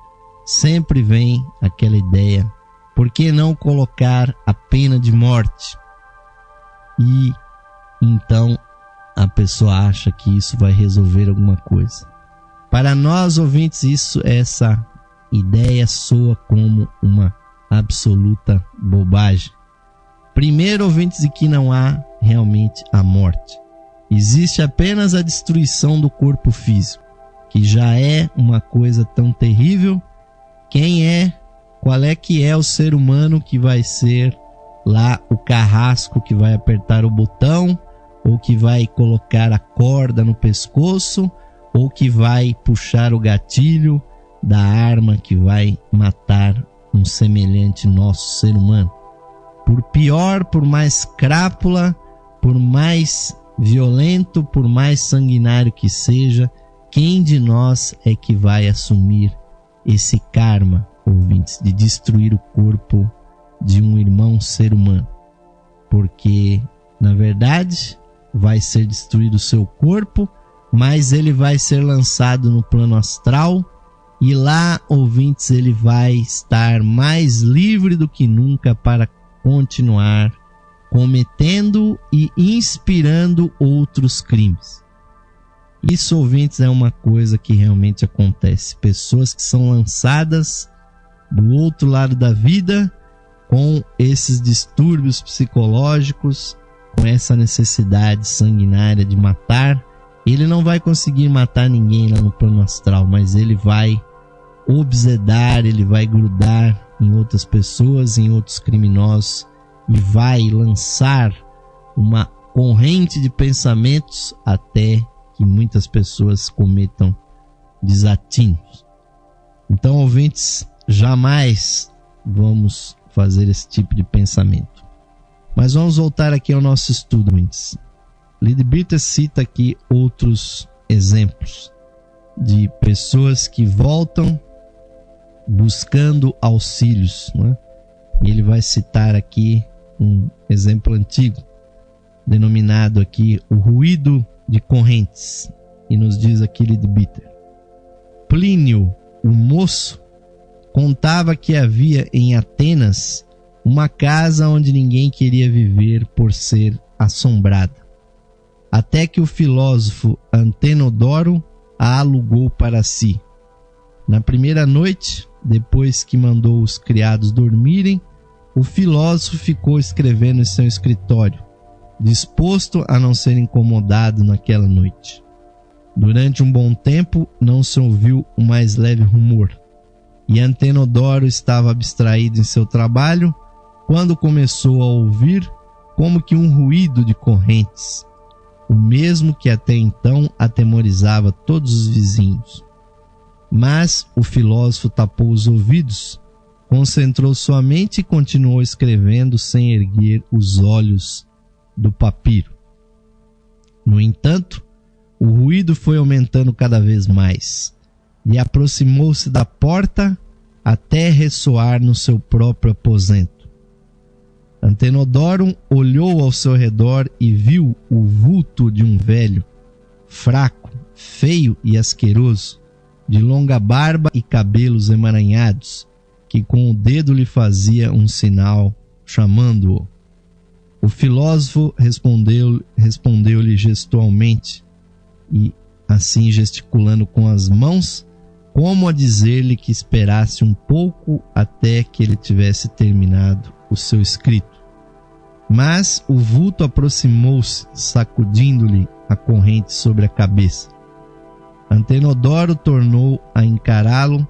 sempre vem aquela ideia: por que não colocar a pena de morte? E então a pessoa acha que isso vai resolver alguma coisa. Para nós, ouvintes, essa ideia soa como uma absoluta bobagem. Primeiro, ouvintes, de que não há realmente a morte. Existe apenas a destruição do corpo físico, que já é uma coisa tão terrível. Qual é que é o ser humano que vai ser lá o carrasco que vai apertar o botão, ou que vai colocar a corda no pescoço, ou que vai puxar o gatilho da arma que vai matar um semelhante nosso ser humano? Por pior, por mais crápula, por mais violento, por mais sanguinário que seja, quem de nós é que vai assumir esse karma, ouvintes, de destruir o corpo de um irmão ser humano? Porque, na verdade, vai ser destruído o seu corpo, mas ele vai ser lançado no plano astral, e lá, ouvintes, ele vai estar mais livre do que nunca para continuar cometendo e inspirando outros crimes. Isso, ouvintes, é uma coisa que realmente acontece. Pessoas que são lançadas do outro lado da vida com esses distúrbios psicológicos, com essa necessidade sanguinária de matar. Ele não vai conseguir matar ninguém lá no plano astral, mas ele vai obsedar, ele vai grudar em outras pessoas, em outros criminosos, e vai lançar uma corrente de pensamentos até que muitas pessoas cometam desatinos. Então, ouvintes, jamais vamos fazer esse tipo de pensamento. Mas vamos voltar aqui ao nosso estudo, ouvintes. Leadbeater cita aqui outros exemplos de pessoas que voltam buscando auxílios, né? E ele vai citar aqui um exemplo antigo, denominado aqui o ruído de correntes, e nos diz aqui Leadbeater: Plínio, o moço, contava que havia em Atenas uma casa onde ninguém queria viver por ser assombrada. até que o filósofo Antenodoro a alugou para si. Na primeira noite, depois que mandou os criados dormirem, o filósofo ficou escrevendo em seu escritório, disposto a não ser incomodado naquela noite. Durante um bom tempo não se ouviu o mais leve rumor, e Antenodoro estava abstraído em seu trabalho quando começou a ouvir como que um ruído de correntes, o mesmo que até então atemorizava todos os vizinhos. Mas o filósofo tapou os ouvidos, concentrou sua mente e continuou escrevendo sem erguer os olhos do papiro. No entanto, o ruído foi aumentando cada vez mais e aproximou-se da porta até ressoar no seu próprio aposento. Antenodoro olhou ao seu redor e viu o vulto de um velho, fraco, feio e asqueroso, de longa barba e cabelos emaranhados, que com o dedo lhe fazia um sinal, chamando-o. O filósofo respondeu-lhe gestualmente, e assim gesticulando com as mãos, como a dizer-lhe que esperasse um pouco até que ele tivesse terminado o seu escrito. Mas o vulto aproximou-se, sacudindo-lhe a corrente sobre a cabeça. Antenodoro tornou a encará-lo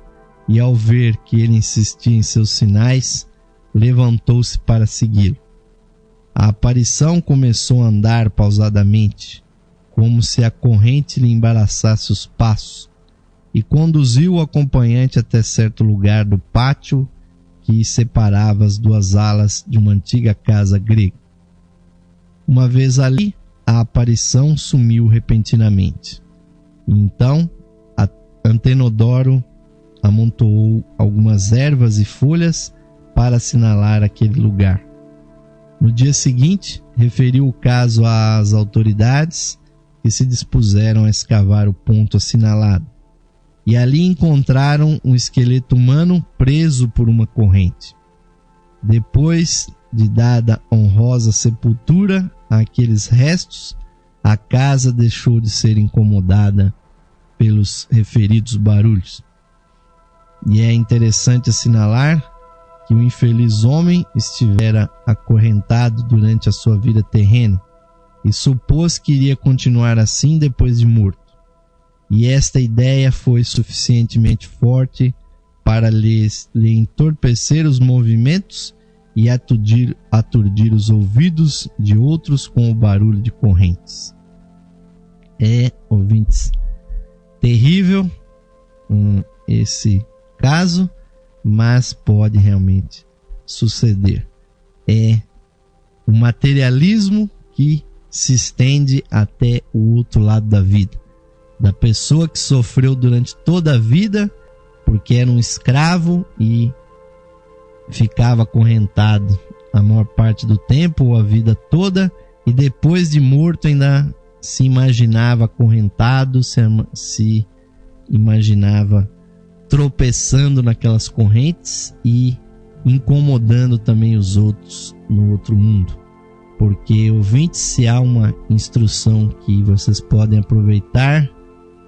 e, ao ver que ele insistia em seus sinais, levantou-se para segui-lo. A aparição começou a andar pausadamente, como se a corrente lhe embaraçasse os passos, e conduziu o acompanhante até certo lugar do pátio que separava as duas alas de uma antiga casa grega. Uma vez ali, a aparição sumiu repentinamente. Então, Antenodoro amontoou algumas ervas e folhas para assinalar aquele lugar. No dia seguinte, referiu o caso às autoridades, que se dispuseram a escavar o ponto assinalado. E ali encontraram um esqueleto humano preso por uma corrente. Depois de dada honrosa sepultura àqueles restos, a casa deixou de ser incomodada pelos referidos barulhos. E é interessante assinalar que o infeliz homem estivera acorrentado durante a sua vida terrena e supôs que iria continuar assim depois de morto. E esta ideia foi suficientemente forte para lhe entorpecer os movimentos e aturdir os ouvidos de outros com o barulho de correntes. É, ouvintes, terrível esse caso, mas pode realmente suceder. É o materialismo que se estende até o outro lado da vida, da pessoa que sofreu durante toda a vida porque era um escravo e ficava acorrentado a maior parte do tempo ou a vida toda, e depois de morto ainda se imaginava acorrentado, se imaginava tropeçando naquelas correntes e incomodando também os outros no outro mundo. Porque, ouvintes, se há uma instrução que vocês podem aproveitar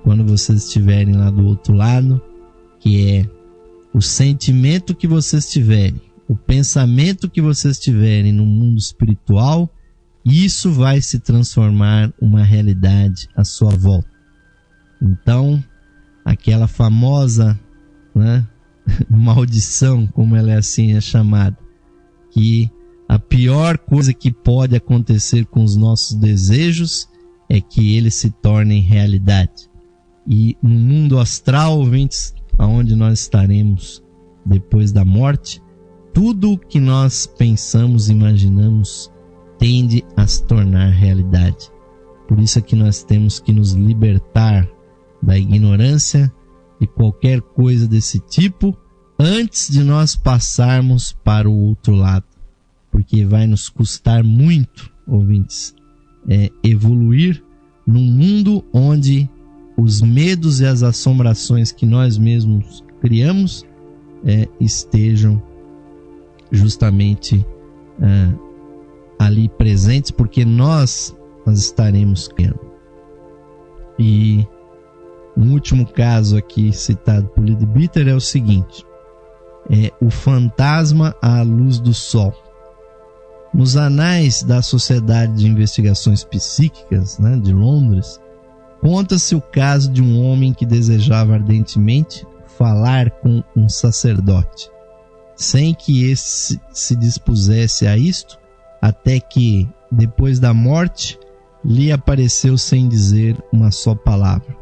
quando vocês estiverem lá do outro lado, que é o sentimento que vocês tiverem, o pensamento que vocês tiverem no mundo espiritual, isso vai se transformar uma realidade à sua volta. Então, aquela famosa, maldição, como ela é assim é chamada, que a pior coisa que pode acontecer com os nossos desejos é que eles se tornem realidade. E no mundo astral, ouvintes, aonde nós estaremos depois da morte, tudo que nós pensamos e imaginamos tende a se tornar realidade. Por isso é que nós temos que nos libertar da ignorância de qualquer coisa desse tipo antes de nós passarmos para o outro lado, porque vai nos custar muito, ouvintes, evoluir num mundo onde os medos e as assombrações que nós mesmos criamos estejam justamente ali presentes, porque nós nós estaremos criando. E um último caso aqui citado por Leadbeater é o seguinte: é o fantasma à luz do sol. Nos anais da Sociedade de Investigações Psíquicas, de Londres, conta-se o caso de um homem que desejava ardentemente falar com um sacerdote, sem que esse se dispusesse a isto, até que, depois da morte, lhe apareceu sem dizer uma só palavra.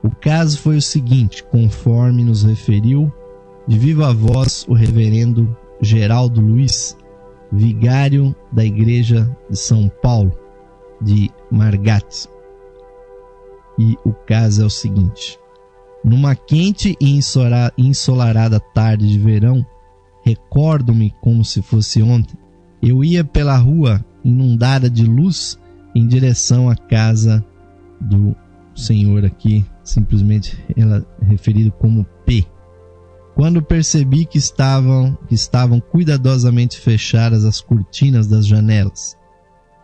O caso foi o seguinte, conforme nos referiu de viva voz o reverendo Geraldo Luiz, vigário da Igreja de São Paulo, de Margate. E o caso é o seguinte: numa quente e ensolarada tarde de verão, recordo-me como se fosse ontem, eu ia pela rua inundada de luz em direção à casa do senhor aqui, simplesmente referido como P, quando percebi que estavam cuidadosamente fechadas as cortinas das janelas,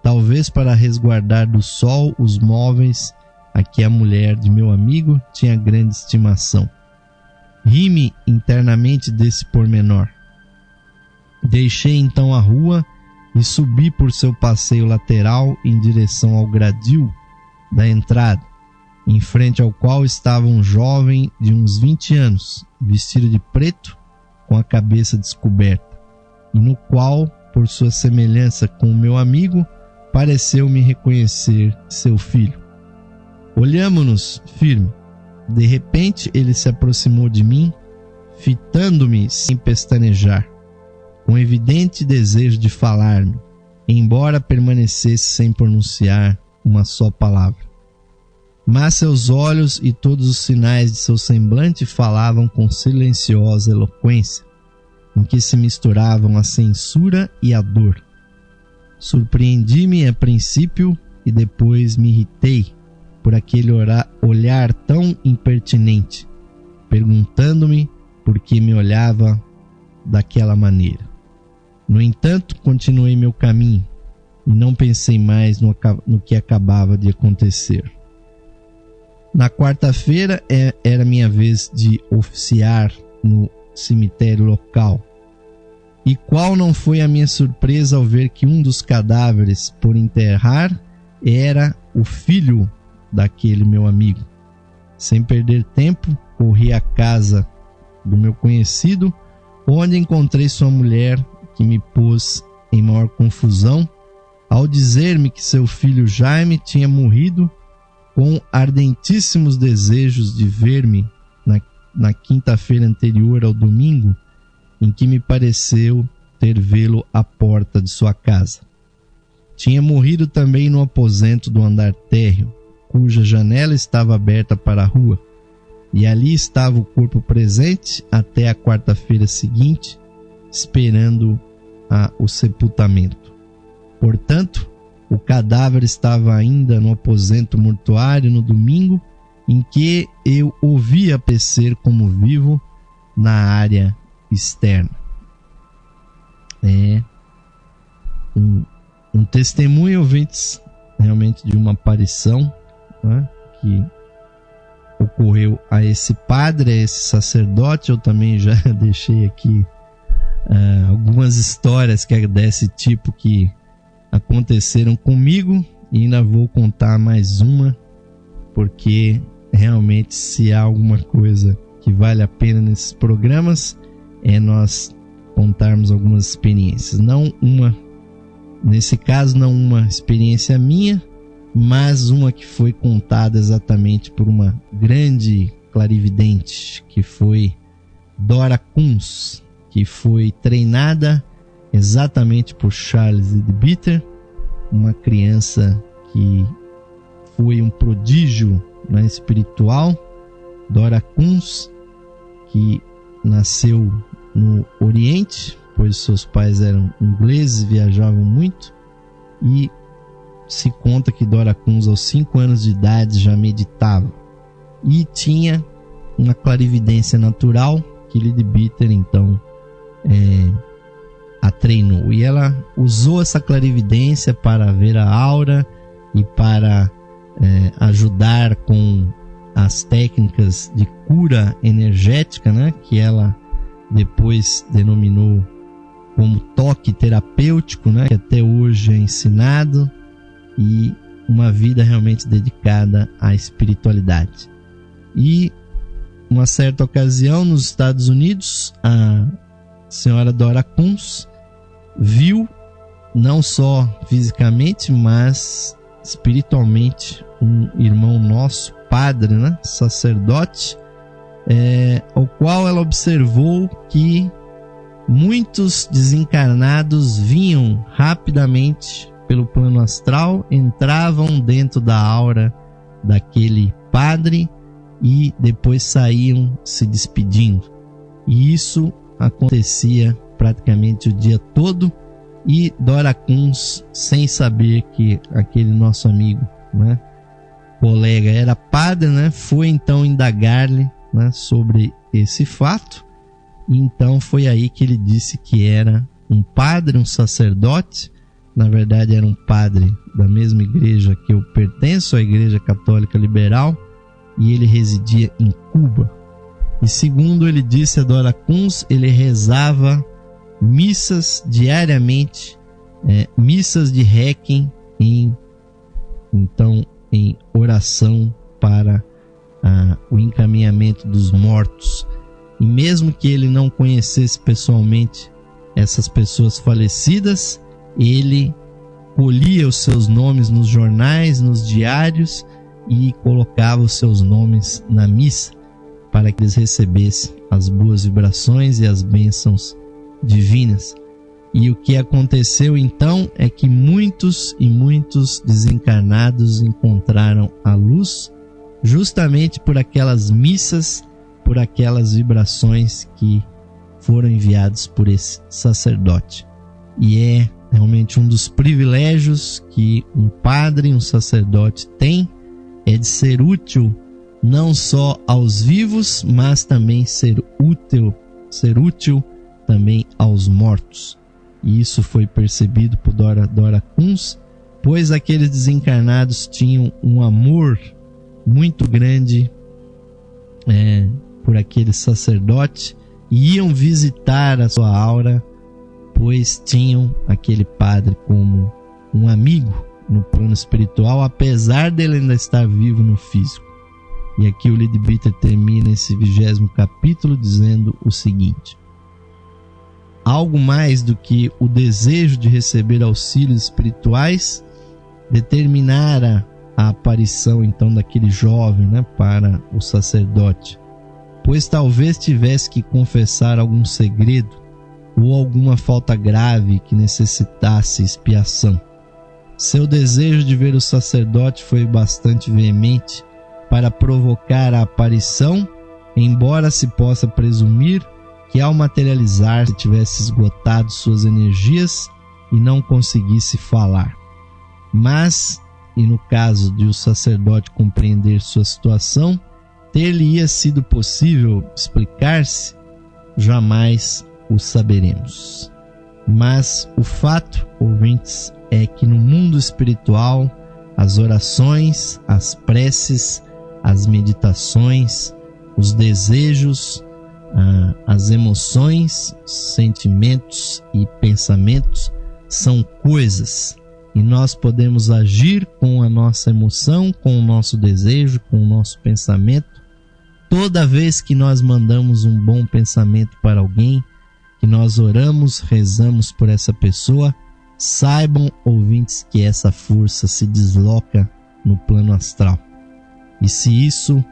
talvez para resguardar do sol os móveis a que a mulher de meu amigo tinha grande estimação. Ri-me internamente desse pormenor. Deixei então a rua e subi por seu passeio lateral em direção ao gradil da entrada, em frente ao qual estava um jovem de uns 20 anos, vestido de preto, com a cabeça descoberta, e no qual, por sua semelhança com o meu amigo, pareceu-me reconhecer seu filho. Olhamo-nos firme. De repente ele se aproximou de mim, fitando-me sem pestanejar, com evidente desejo de falar-me, embora permanecesse sem pronunciar uma só palavra. Mas seus olhos e todos os sinais de seu semblante falavam com silenciosa eloquência, em que se misturavam a censura e a dor. Surpreendi-me a princípio e depois me irritei por aquele olhar tão impertinente, perguntando-me por que me olhava daquela maneira. No entanto, continuei meu caminho e não pensei mais no que acabava de acontecer. Na quarta-feira era minha vez de oficiar no cemitério local. E qual não foi a minha surpresa ao ver que um dos cadáveres por enterrar era o filho daquele meu amigo. Sem perder tempo, corri à casa do meu conhecido, onde encontrei sua mulher, que me pôs em maior confusão ao dizer-me que seu filho Jaime tinha morrido com ardentíssimos desejos de ver-me na quinta-feira anterior ao domingo, em que me pareceu ter vê-lo à porta de sua casa. Tinha morrido também no aposento do andar térreo, cuja janela estava aberta para a rua, e ali estava o corpo presente até a quarta-feira seguinte, esperando o sepultamento. Portanto, o cadáver estava ainda no aposento mortuário no domingo, em que eu o vi aparecer como vivo na área externa. É um testemunho, ouvintes, realmente de uma aparição, que ocorreu a esse padre, a esse sacerdote. Eu também já deixei aqui algumas histórias que é desse tipo que aconteceram comigo, e ainda vou contar mais uma, porque realmente, se há alguma coisa que vale a pena nesses programas, é nós contarmos algumas experiências. Nesse caso, não uma experiência minha, mas uma que foi contada exatamente por uma grande clarividente, que foi Dora Kunz, que foi treinada exatamente por Charles Leadbeater, uma criança que foi um prodígio espiritual. Dora Kunz, que nasceu no Oriente, pois seus pais eram ingleses, viajavam muito, e se conta que Dora Kunz, aos 5 anos de idade, já meditava e tinha uma clarividência natural que Leadbeater então a treinou, e ela usou essa clarividência para ver a aura e para ajudar com as técnicas de cura energética, né, que ela depois denominou como toque terapêutico, né, que até hoje é ensinado, e uma vida realmente dedicada à espiritualidade. E uma certa ocasião nos Estados Unidos, a senhora Dora Kunz viu, não só fisicamente, mas espiritualmente, um irmão nosso, padre, né, sacerdote, ao qual ela observou que muitos desencarnados vinham rapidamente pelo plano astral, entravam dentro da aura daquele padre e depois saíam se despedindo. E isso acontecia praticamente o dia todo, e Dora Kunz, sem saber que aquele nosso amigo, né, colega, era padre, né, foi então indagar-lhe, né, sobre esse fato. E então foi aí que ele disse que era um padre, um sacerdote. Na verdade era um padre da mesma igreja que eu pertenço, a Igreja Católica Liberal, e ele residia em Cuba. E segundo ele disse a Dora Kunz, ele rezava missas diariamente, missas de Requiem em oração para o encaminhamento dos mortos. E mesmo que ele não conhecesse pessoalmente essas pessoas falecidas, ele colhia os seus nomes nos jornais, nos diários, e colocava os seus nomes na missa para que eles recebessem as boas vibrações e as bênçãos divinas. E o que aconteceu então é que muitos e muitos desencarnados encontraram a luz justamente por aquelas missas, por aquelas vibrações que foram enviadas por esse sacerdote. E é realmente um dos privilégios que um padre, um sacerdote tem, é de ser útil não só aos vivos, mas também ser útil também aos mortos. E isso foi percebido por Dora Kunz, pois aqueles desencarnados tinham um amor muito grande por aquele sacerdote e iam visitar a sua aura, pois tinham aquele padre como um amigo no plano espiritual, apesar dele ainda estar vivo no físico. E aqui o Leadbeater termina esse 20º capítulo dizendo o seguinte: algo mais do que o desejo de receber auxílios espirituais determinara a aparição então daquele jovem, né, para o sacerdote, pois talvez tivesse que confessar algum segredo ou alguma falta grave que necessitasse expiação. Seu desejo de ver o sacerdote foi bastante veemente para provocar a aparição, embora se possa presumir que ao materializar tivesse esgotado suas energias e não conseguisse falar. Mas, e no caso de o sacerdote compreender sua situação, ter-lhe-ia sido possível explicar-se, jamais o saberemos. Mas o fato, ouvintes, é que no mundo espiritual, as orações, as preces, as meditações, os desejos, as emoções, sentimentos e pensamentos são coisas, e nós podemos agir com a nossa emoção, com o nosso desejo, com o nosso pensamento. Toda vez que nós mandamos um bom pensamento para alguém, que nós oramos, rezamos por essa pessoa, saibam, ouvintes, que essa força se desloca no plano astral. E se isso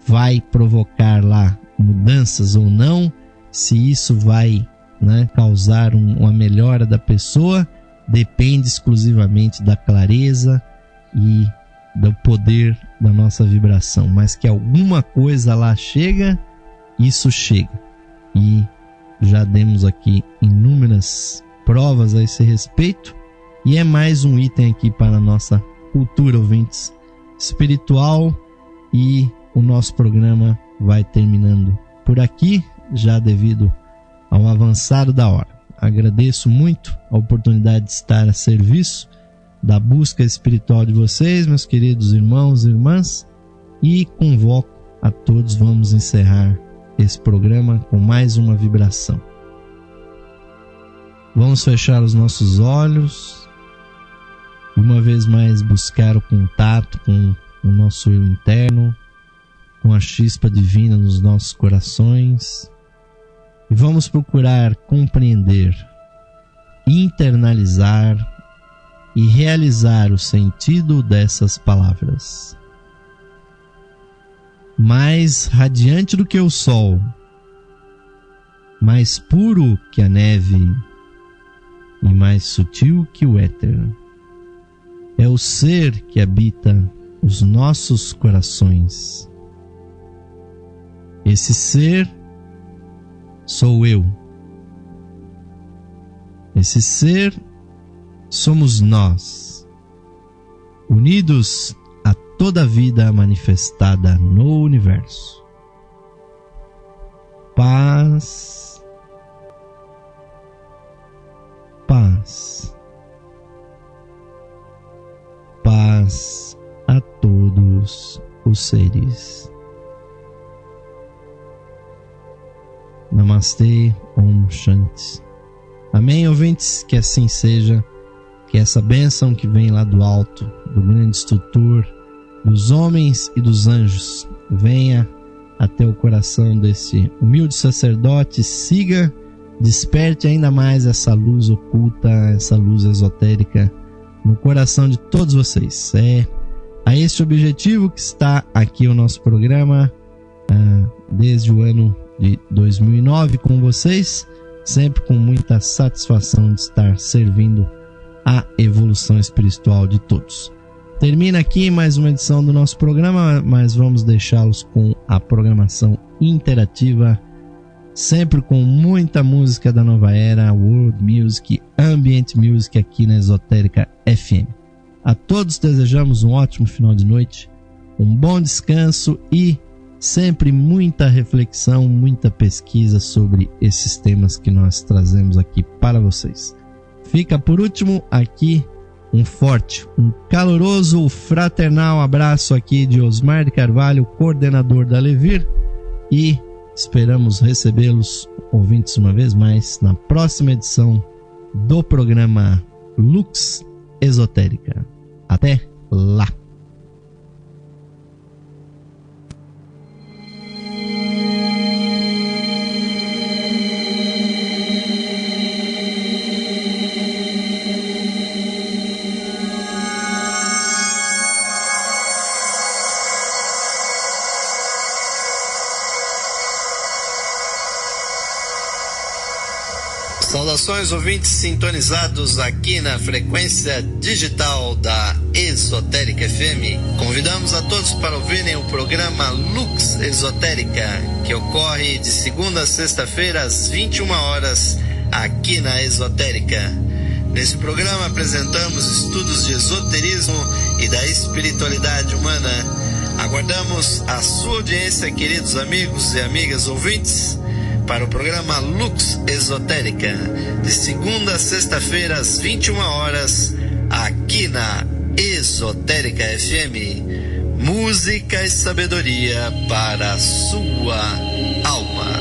vai provocar lá mudanças ou não, se isso vai, né, causar uma melhora da pessoa, depende exclusivamente da clareza e do poder da nossa vibração. Mas que alguma coisa lá chega, isso chega. E já demos aqui inúmeras provas a esse respeito, e é mais um item aqui para a nossa cultura, ouvintes, espiritual. E o nosso programa vai terminando por aqui, já devido ao avançado da hora. Agradeço muito a oportunidade de estar a serviço da busca espiritual de vocês, meus queridos irmãos e irmãs, e convoco a todos. Vamos encerrar esse programa com mais uma vibração. Vamos fechar os nossos olhos e uma vez mais buscar o contato com o nosso eu interno, com a chispa divina nos nossos corações, e vamos procurar compreender, internalizar e realizar o sentido dessas palavras. Mais radiante do que o sol, mais puro que a neve e mais sutil que o éter, é o ser que habita os nossos corações. Esse ser sou eu. Esse ser somos nós, unidos a toda a vida manifestada no universo. Paz, paz, paz a todos os seres. Namastê, Om Shanti. Amém, ouvintes? Que assim seja, que essa bênção que vem lá do alto, do grande instrutor, dos homens e dos anjos, venha até o coração desse humilde sacerdote, siga, desperte ainda mais essa luz oculta, essa luz esotérica no coração de todos vocês. É a este objetivo que está aqui o nosso programa desde o ano de 2009 com vocês, sempre com muita satisfação de estar servindo a evolução espiritual de todos. Termina aqui mais uma edição do nosso programa, mas vamos deixá-los com a programação interativa, sempre com muita música da nova era, World Music, Ambient Music aqui na Esotérica FM. A todos desejamos um ótimo final de noite, um bom descanso e sempre muita reflexão, muita pesquisa sobre esses temas que nós trazemos aqui para vocês. Fica por último aqui um forte, um caloroso, fraternal abraço aqui de Osmar de Carvalho, coordenador da Levir, e esperamos recebê-los, ouvintes, uma vez mais na próxima edição do programa Lux Esotérica. Até lá! Saudações, ouvintes sintonizados aqui na frequência digital da Esotérica FM. Convidamos a todos para ouvirem o programa Lux Esotérica, que ocorre de segunda a sexta-feira às 21 horas aqui na Esotérica. Nesse programa apresentamos estudos de esoterismo e da espiritualidade humana. Aguardamos a sua audiência, queridos amigos e amigas ouvintes, para o programa Lux Esotérica, de segunda a sexta-feira às 21 horas, aqui na Esotérica FM. Música e sabedoria para a sua alma.